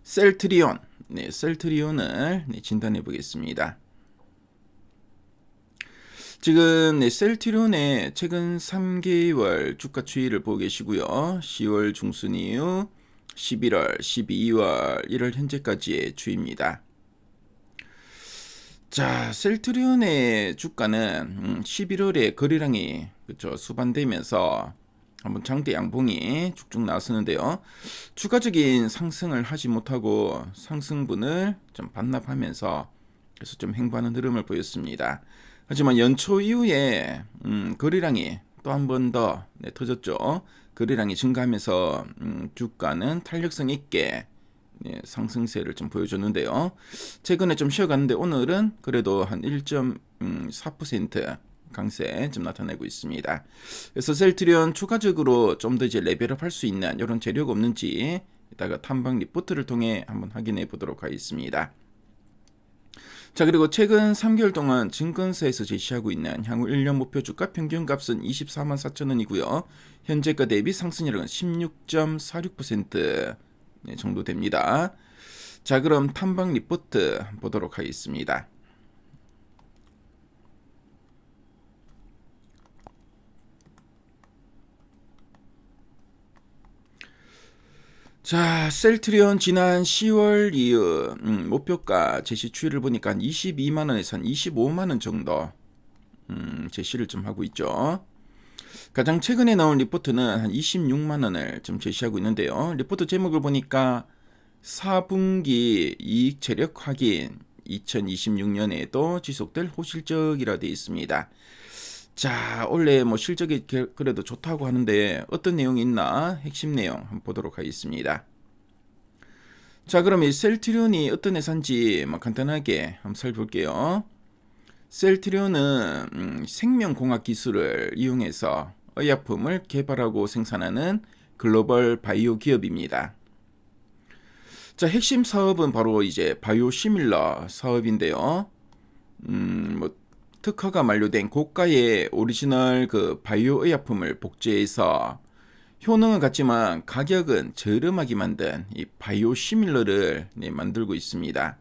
셀트리온, 셀트리온을 진단해 보겠습니다. 지금 셀트리온의 최근 3개월 주가 추이를 보고 계시고요. 10월 중순 이후 11월, 12월, 1월 현재까지의 추이입니다. 자, 셀트리온의 주가는 11월에 거래량이 수반되면서 한번 장대 양봉이 쭉쭉 나왔었는데요. 추가적인 상승을 하지 못하고 상승분을 좀 반납하면서 그래서 좀 횡보하는 흐름을 보였습니다. 하지만 연초 이후에 거래량이 또 한 번 더 터졌죠. 거래량이 증가하면서 주가는 탄력성 있게 상승세를 좀 보여줬는데요. 최근에 좀 쉬어갔는데 오늘은 그래도 한 1.4% 강세 좀 나타내고 있습니다. 그래서 셀트리온 추가적으로 좀 더 이제 레벨업 할 수 있는 이런 재료가 없는지 이따가 탐방 리포트를 통해 한번 확인해 보도록 하겠습니다. 자, 그리고 최근 3개월 동안 증권사에서 제시하고 있는 향후 1년 목표 주가 평균값은 24만 4천 원이고요. 현재가 대비 상승률은 16.46% 정도 됩니다. 자, 그럼 탐방 리포트 보도록 하겠습니다. 자, 셀트리온 지난 10월 이후 목표가 제시 추이를 보니까 한 22만 원에서 한 25만 원 정도 제시를 좀 하고 있죠. 가장 최근에 나온 리포트는 한 26만 원을 좀 제시하고 있는데요. 리포트 제목을 보니까 4분기 이익 체력 확인 2026년에도 지속될 호실적이라 되어 있습니다. 자, 원래 뭐 실적이 그래도 좋다고 하는데 어떤 내용이 있나 핵심 내용 한번 보도록 하겠습니다. 자, 그럼 이 셀트리온이 어떤 회사인지 간단하게 한번 살펴볼게요. 셀트리온은 생명공학 기술을 이용해서 의약품을 개발하고 생산하는 글로벌 바이오 기업입니다. 자, 핵심 사업은 바로 이제 바이오 시밀러 사업인데요. 특허가 만료된 고가의 오리지널 그 바이오 의약품을 복제해서 효능은 같지만 가격은 저렴하게 만든 이 바이오 시밀러를 만들고 있습니다.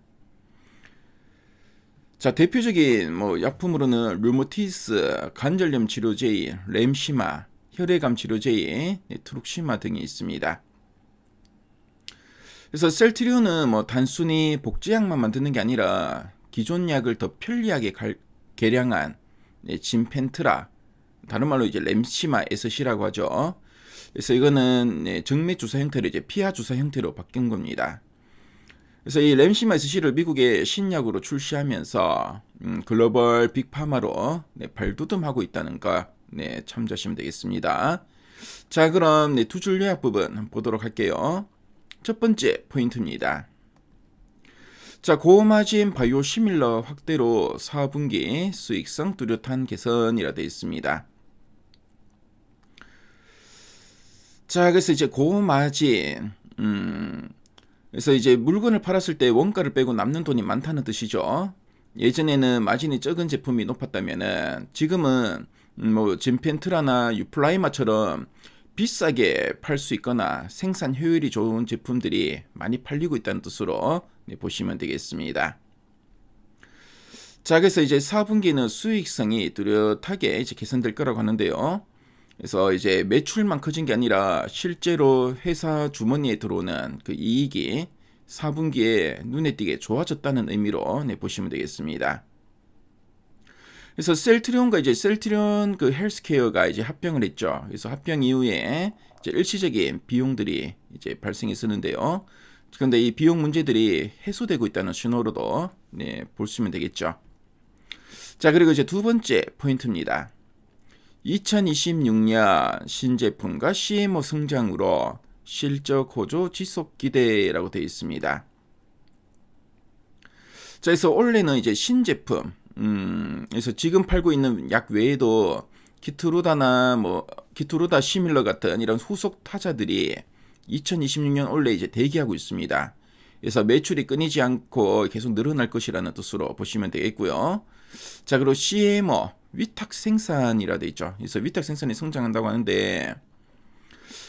자, 대표적인 약품으로는 류마티스, 관절염 치료제인 램시마, 혈액암 치료제인 트룩시마 등이 있습니다. 그래서 셀트리온은 단순히 복제약만 만드는 게 아니라 기존 약을 더 편리하게 개량한 진펜트라, 다른 말로 이제 램시마 SC라고 하죠. 그래서 이거는 정맥 주사 형태로 이제 피하 주사 형태로 바뀐 겁니다. 그래서 이 램시마 SC를 미국의 신약으로 출시하면서 글로벌 빅파마로 발돋움하고 있다는 거 참조하시면 되겠습니다. 자, 그럼 두 줄 요약 부분 보도록 할게요. 첫 번째 포인트입니다. 자, 고마진 바이오 시밀러 확대로 4분기 수익성 뚜렷한 개선이라 되어 있습니다. 자, 그래서 이제 고마진, 그래서 이제 물건을 팔았을 때 원가를 빼고 남는 돈이 많다는 뜻이죠. 예전에는 마진이 적은 제품이 높았다면은 지금은 진펜트라나 유플라이마처럼 비싸게 팔 수 있거나 생산 효율이 좋은 제품들이 많이 팔리고 있다는 뜻으로 보시면 되겠습니다. 자, 그래서 이제 4분기는 수익성이 뚜렷하게 이제 개선될 거라고 하는데요. 그래서 이제 매출만 커진 게 아니라 실제로 회사 주머니에 들어오는 그 이익이 4분기에 눈에 띄게 좋아졌다는 의미로 보시면 되겠습니다. 그래서 셀트리온과 이제 셀트리온 그 헬스케어가 이제 합병을 했죠. 그래서 합병 이후에 이제 일시적인 비용들이 이제 발생했었는데요. 그런데 이 비용 문제들이 해소되고 있다는 신호로도 보시면 되겠죠. 자, 그리고 이제 두 번째 포인트입니다. 2026년 신제품과 CMO 성장으로 실적 호조 지속 기대라고 되어 있습니다. 자, 그래서 올해는 이제 신제품, 그래서 지금 팔고 있는 약 외에도 키트루다나 키트루다 시밀러 같은 이런 후속 타자들이 2026년 올해 이제 대기하고 있습니다. 그래서 매출이 끊이지 않고 계속 늘어날 것이라는 뜻으로 보시면 되겠고요. 자, 그리고 CMO 위탁 생산이라 돼 있죠. 그래서 위탁 생산이 성장한다고 하는데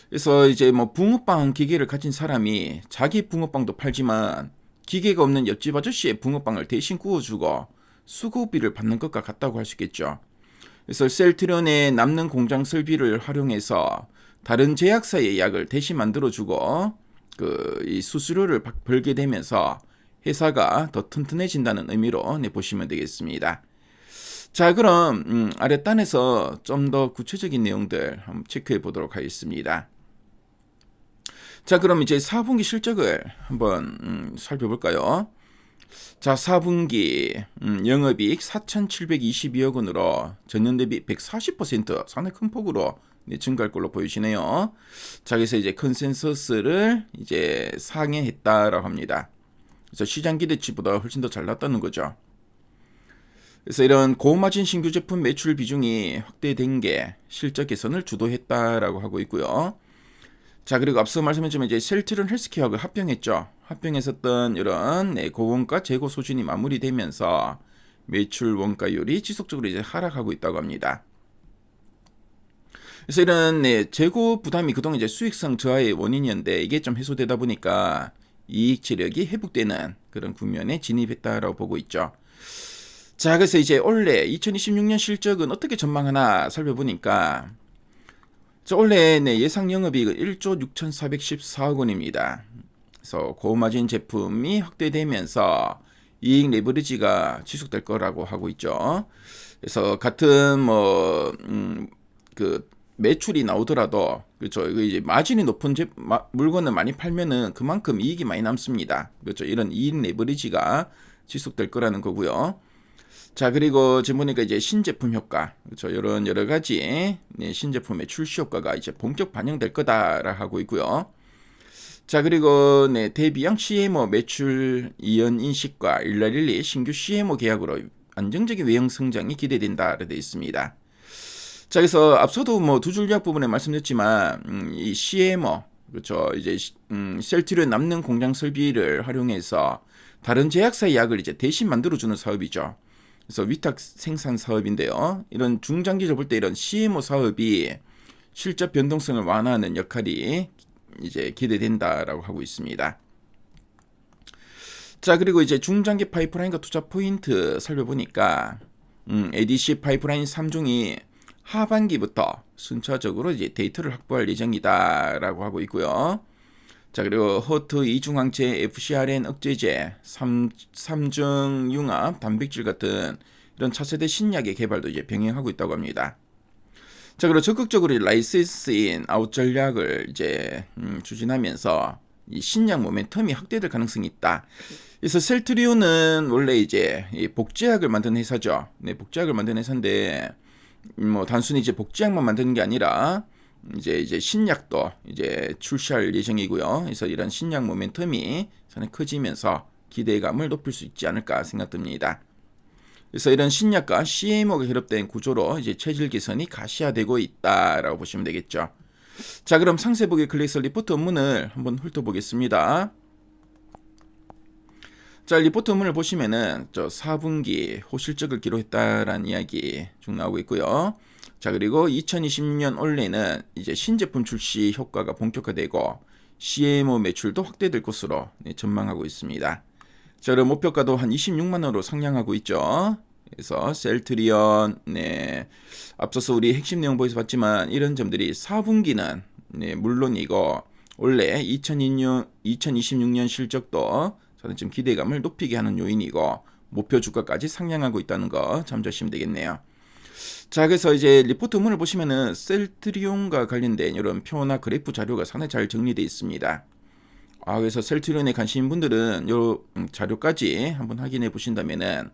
그래서 이제 뭐 붕어빵 기계를 가진 사람이 자기 붕어빵도 팔지만 기계가 없는 옆집 아저씨의 붕어빵을 대신 구워주고 수고비를 받는 것과 같다고 할 수 있겠죠. 그래서 셀트리온의 남는 공장 설비를 활용해서 다른 제약사의 약을 대신 만들어주고 이 수수료를 벌게 되면서 회사가 더 튼튼해진다는 의미로 보시면 되겠습니다. 자, 그럼 아랫단에서 좀 더 구체적인 내용들 한번 체크해 보도록 하겠습니다. 자, 그럼 이제 4분기 실적을 한번 살펴볼까요? 자, 4분기 영업이익 4,722억 원으로 전년 대비 140% 상당히 큰 폭으로 증가할 걸로 보이시네요. 자, 그래서 이제 컨센서스를 이제 상회했다라고 합니다. 그래서 시장 기대치보다 훨씬 더 잘 났다는 거죠. 그래서 이런 고마진 신규 제품 매출 비중이 확대된 게 실적 개선을 주도했다라고 하고 있고요. 자, 그리고 앞서 말씀드렸지만 이제 셀트리온 헬스케어하고 합병했죠. 합병했었던 이런 고원가 재고 소진이 마무리되면서 매출 원가율이 지속적으로 이제 하락하고 있다고 합니다. 그래서 이런 재고 부담이 그동안 이제 수익성 저하의 원인이었는데 이게 좀 해소되다 보니까 이익 지력이 회복되는 그런 국면에 진입했다라고 보고 있죠. 자, 그래서 이제 올해 2026년 실적은 어떻게 전망하나 살펴보니까 올해 예상 영업이익은 1조 6,414억 원입니다. 그래서 고마진 제품이 확대되면서 이익 레버리지가 지속될 거라고 하고 있죠. 그래서 같은 매출이 나오더라도 그렇죠. 이제 마진이 높은 물건을 많이 팔면은 그만큼 이익이 많이 남습니다. 그렇죠. 이런 이익 레버리지가 지속될 거라는 거고요. 자, 그리고 지금 보니까 이제 신제품 효과, 그렇죠. 이런 여러 가지 신제품의 출시 효과가 이제 본격 반영될 거다라 하고 있고요. 자, 그리고 대비형 CMO 매출 이연 인식과 일라릴리 신규 CMO 계약으로 안정적인 외형 성장이 기대된다라 되어 있습니다. 자, 그래서 앞서도 두 줄 요약 부분에 말씀드렸지만 이 CMO, 그렇죠. 이제 셀트리온 남는 공장 설비를 활용해서 다른 제약사의 약을 이제 대신 만들어주는 사업이죠. 그래서 위탁 생산 사업인데요. 이런 중장기적으로 볼 때 이런 CMO 사업이 실적 변동성을 완화하는 역할이 이제 기대된다라고 하고 있습니다. 자, 그리고 이제 중장기 파이프라인과 투자 포인트 살펴보니까 ADC 파이프라인 3종이 하반기부터 순차적으로 이제 데이터를 확보할 예정이다라고 하고 있고요. 자, 그리고 허트 이중항체 FcRn 억제제, 3중 융합 단백질 같은 이런 차세대 신약의 개발도 이제 병행하고 있다고 합니다. 자, 그리고 적극적으로 라이센스인 아웃 전략을 이제 추진하면서 이 신약 모멘텀이 확대될 가능성이 있다. 그래서 셀트리온은 원래 이제 이 복제약을 만드는 회사죠. 복제약을 만드는 회사인데 단순히 이제 복제약만 만드는 게 아니라 이제 신약도 이제 출시할 예정이고요. 그래서 이런 신약 모멘텀이 상당히 커지면서 기대감을 높일 수 있지 않을까 생각됩니다. 그래서 이런 신약과 CMO가 결합된 구조로 이제 체질 개선이 가시화되고 있다라고 보시면 되겠죠. 자, 그럼 상세보기 클릭해서 리포트 업문을 한번 훑어보겠습니다. 자, 리포트 업문을 보시면은 4분기 호실적을 기록했다라는 이야기 쭉 나오고 있고요. 자, 그리고 2026년 올해는 이제 신제품 출시 효과가 본격화되고 CMO 매출도 확대될 것으로 전망하고 있습니다. 자, 그럼 목표가도 한 26만 원으로 상향하고 있죠. 그래서 셀트리온 앞서서 우리 핵심 내용 보여서 봤지만 이런 점들이 4분기는 물론이고 원래 2026년 실적도 저는 지금 기대감을 높이게 하는 요인이고 목표 주가까지 상향하고 있다는 거 참조하시면 되겠네요. 자, 그래서 이제 리포트 문을 보시면은 셀트리온과 관련된 이런 표나 그래프 자료가 상당히 잘 정리되어 있습니다. 그래서 셀트리온에 관심인 분들은 요 자료까지 한번 확인해 보신다면은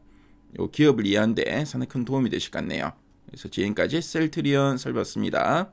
요 기업을 이해하는데 상당히 큰 도움이 되실 것 같네요. 그래서 지금까지 셀트리온 살펴봤습니다.